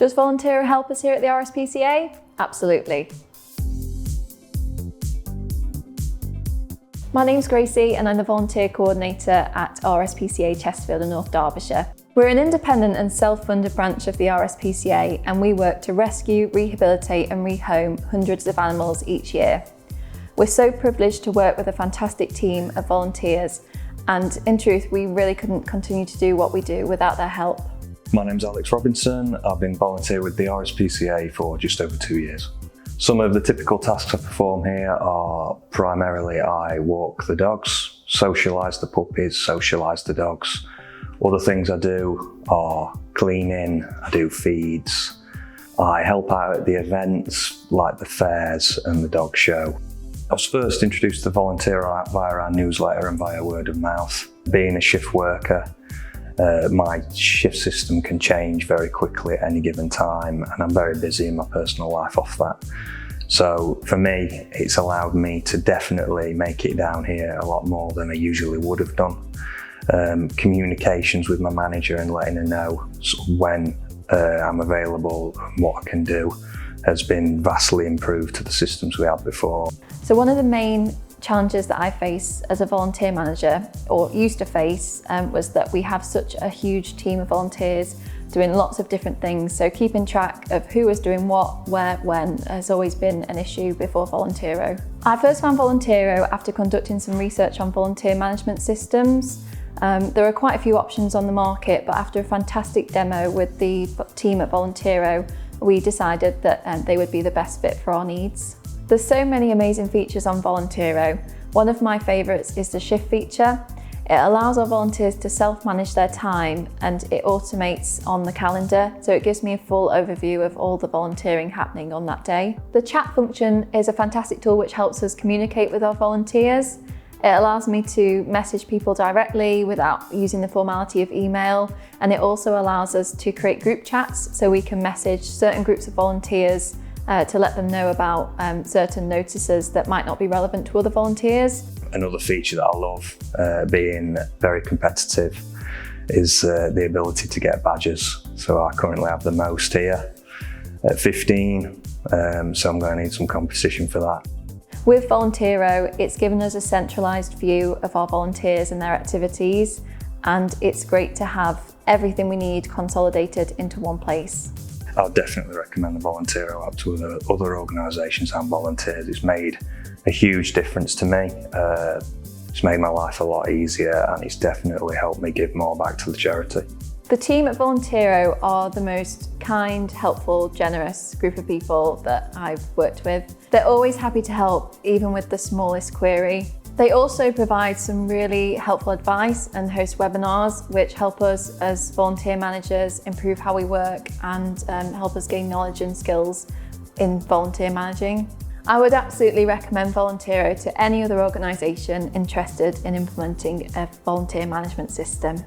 Does Volunteero help us here at the RSPCA? Absolutely. My name's Gracie and I'm the Volunteer Coordinator at RSPCA Chesterfield in North Derbyshire. We're an independent and self-funded branch of the RSPCA and we work to rescue, rehabilitate and rehome hundreds of animals each year. We're so privileged to work with a fantastic team of volunteers and in truth we really couldn't continue to do what we do without their help. My name's Alex Robinson. I've been volunteer with the RSPCA for just over 2 years. Some of the typical tasks I perform here are primarily I walk the dogs, socialise the puppies, socialise the dogs. Other things I do are cleaning, I do feeds, I help out at the events like the fairs and the dog show. I was first introduced to Volunteero via our newsletter and via word of mouth. Being a shift worker, my shift system can change very quickly at any given time and I'm very busy in my personal life off that. So for me, it's allowed me to definitely make it down here a lot more than I usually would have done. Communications with my manager and letting her know when I'm available and what I can do has been vastly improved to the systems we had before. So one of the main challenges that I face as a volunteer manager, or used to face, was that we have such a huge team of volunteers doing lots of different things. So keeping track of who is doing what, where, when has always been an issue before Volunteero. I first found Volunteero after conducting some research on volunteer management systems. There are quite a few options on the market, but after a fantastic demo with the team at Volunteero, we decided that they would be the best fit for our needs. There's so many amazing features on Volunteero. One of my favourites is the shift feature. It allows our volunteers to self-manage their time and it automates on the calendar, so it gives me a full overview of all the volunteering happening on that day. The chat function is a fantastic tool which helps us communicate with our volunteers. It allows me to message people directly without using the formality of email, and it also allows us to create group chats so we can message certain groups of volunteers to let them know about certain notices that might not be relevant to other volunteers. Another feature that I love, being very competitive, is the ability to get badges. So I currently have the most here at 15, so I'm going to need some competition for that. With Volunteero, it's given us a centralised view of our volunteers and their activities, and it's great to have everything we need consolidated into one place. I'll definitely recommend the Volunteero app to other organisations and volunteers. It's made a huge difference to me. It's made my life a lot easier and it's definitely helped me give more back to the charity. The team at Volunteero are the most kind, helpful, generous group of people that I've worked with. They're always happy to help, even with the smallest query. They also provide some really helpful advice and host webinars which help us as volunteer managers improve how we work and help us gain knowledge and skills in volunteer managing. I would absolutely recommend Volunteero to any other organisation interested in implementing a volunteer management system.